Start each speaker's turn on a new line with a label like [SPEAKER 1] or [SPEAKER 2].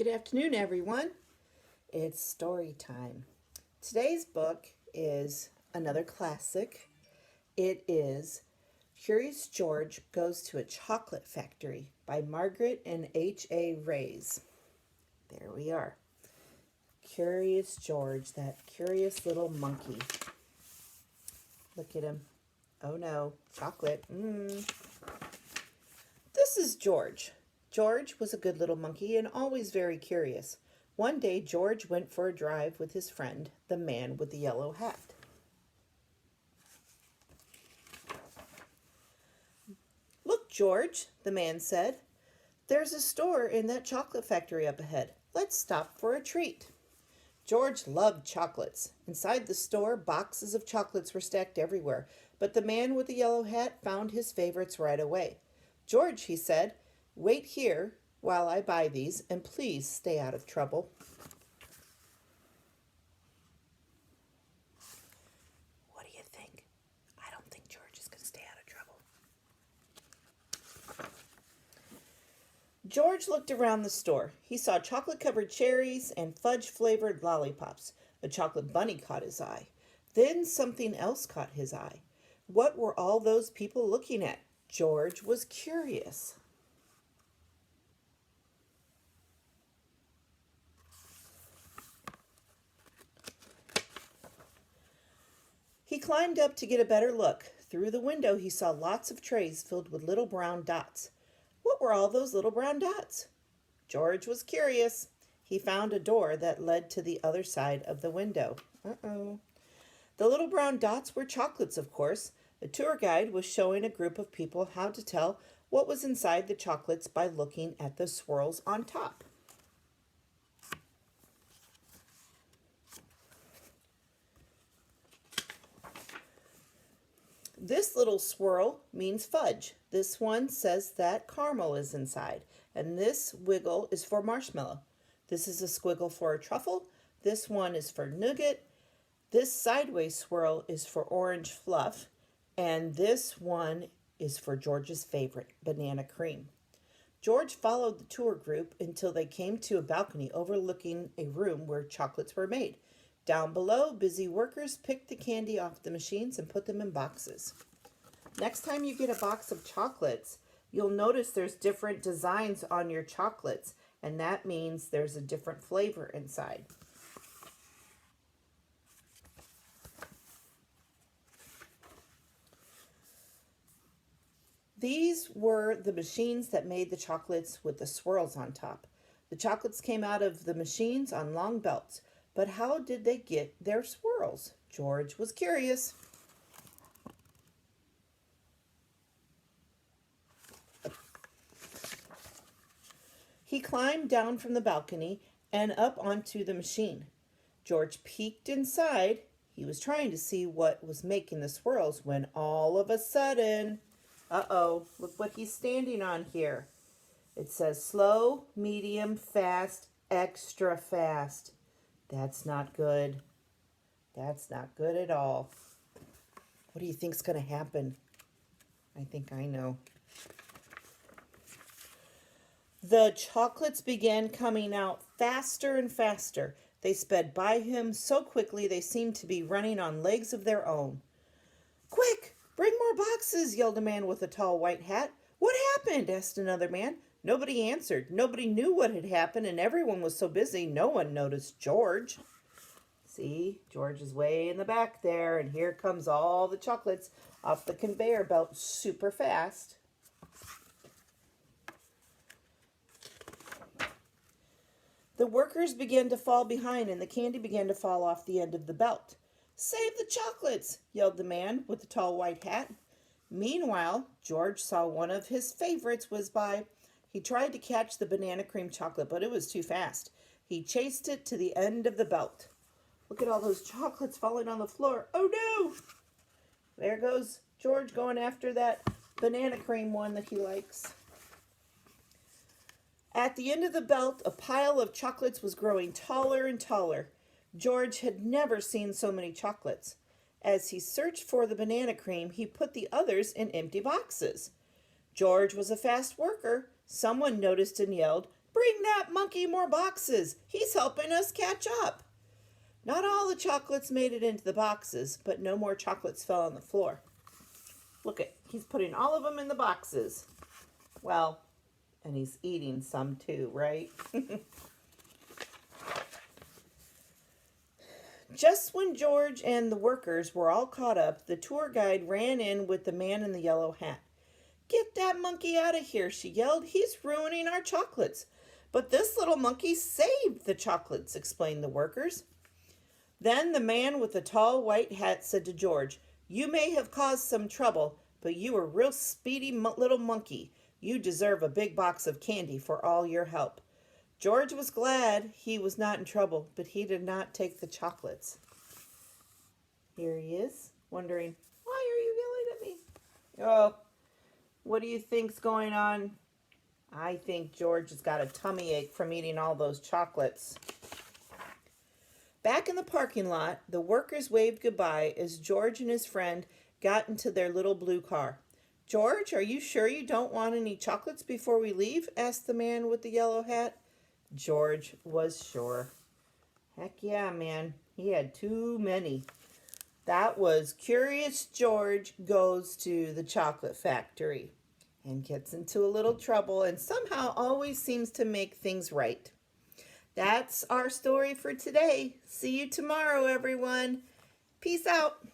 [SPEAKER 1] Good afternoon, everyone. It's story time. Today's book is another classic. It is Curious George Goes to a Chocolate Factory by Margret and H.A. Rays. There we are. Curious George, that curious little monkey. Look at him. Oh no, chocolate. This is George. George was a good little monkey and always very curious. One day, George went for a drive with his friend, the man with the yellow hat. "Look, George," the man said. "There's a store in that chocolate factory up ahead. Let's stop for a treat." George loved chocolates. Inside the store, boxes of chocolates were stacked everywhere, but the man with the yellow hat found his favorites right away. "George," he said, "wait here while I buy these, and please stay out of trouble." What do you think? I don't think George is going to stay out of trouble. George looked around the store. He saw chocolate-covered cherries and fudge-flavored lollipops. A chocolate bunny caught his eye. Then something else caught his eye. What were all those people looking at? George was curious. He climbed up to get a better look. Through the window, he saw lots of trays filled with little brown dots. What were all those little brown dots? George was curious. He found a door that led to the other side of the window. Uh-oh. The little brown dots were chocolates, of course. A tour guide was showing a group of people how to tell what was inside the chocolates by looking at the swirls on top. This little swirl means fudge. This one says that caramel is inside. And this wiggle is for marshmallow. This is a squiggle for a truffle. This one is for nougat. This sideways swirl is for orange fluff. And this one is for George's favorite, banana cream. George followed the tour group until they came to a balcony overlooking a room where chocolates were made. Down below, busy workers picked the candy off the machines and put them in boxes. Next time you get a box of chocolates, you'll notice there's different designs on your chocolates, and that means there's a different flavor inside. These were the machines that made the chocolates with the swirls on top. The chocolates came out of the machines on long belts. But how did they get their swirls? George was curious. He climbed down from the balcony and up onto the machine. George peeked inside. He was trying to see what was making the swirls when all of a sudden, uh-oh, look what he's standing on here. It says slow, medium, fast, extra fast. That's not good. That's not good at all. What do you think's going to happen? I think I know. The chocolates began coming out faster and faster. They sped by him so quickly they seemed to be running on legs of their own. "Quick, bring more boxes," yelled a man with a tall white hat. "What happened?" asked another man. Nobody answered. Nobody knew what had happened, and everyone was so busy no one noticed George. See, George is way in the back there, and here comes all the chocolates off the conveyor belt super fast. The workers began to fall behind, and the candy began to fall off the end of the belt. "Save the chocolates!" yelled the man with the tall white hat. Meanwhile, George saw one of his favorites whiz by. He tried to catch the banana cream chocolate, but it was too fast. He chased it to the end of the belt. Look at all those chocolates falling on the floor. Oh no! There goes George going after that banana cream one that he likes. At the end of the belt, a pile of chocolates was growing taller and taller. George had never seen so many chocolates. As he searched for the banana cream, he put the others in empty boxes. George was a fast worker. Someone noticed and yelled, Bring that monkey more boxes. He's helping us catch up. Not all the chocolates made it into the boxes, but no more chocolates fell on the floor. Look at, he's putting all of them in the boxes. Well, and he's eating some too, right? Just when George and the workers were all caught up, the tour guide ran in with the man in the yellow hat. "Get that monkey out of here," she yelled. "He's ruining our chocolates." "But this little monkey saved the chocolates," explained the workers. Then the man with the tall white hat said to George, "You may have caused some trouble, but you were a real speedy little monkey. You deserve a big box of candy for all your help." George was glad he was not in trouble, but he did not take the chocolates. Here he is, wondering, "Why are you yelling at me?" "Oh, what do you think's going on?" "I think George has got a tummy ache from eating all those chocolates." Back in the parking lot, the workers waved goodbye as George and his friend got into their little blue car. "George, are you sure you don't want any chocolates before we leave?" asked the man with the yellow hat. George was sure. Heck yeah, man. He had too many. That was Curious George Goes to the Chocolate Factory and gets into a little trouble and somehow always seems to make things right. That's our story for today. See you tomorrow, everyone. Peace out.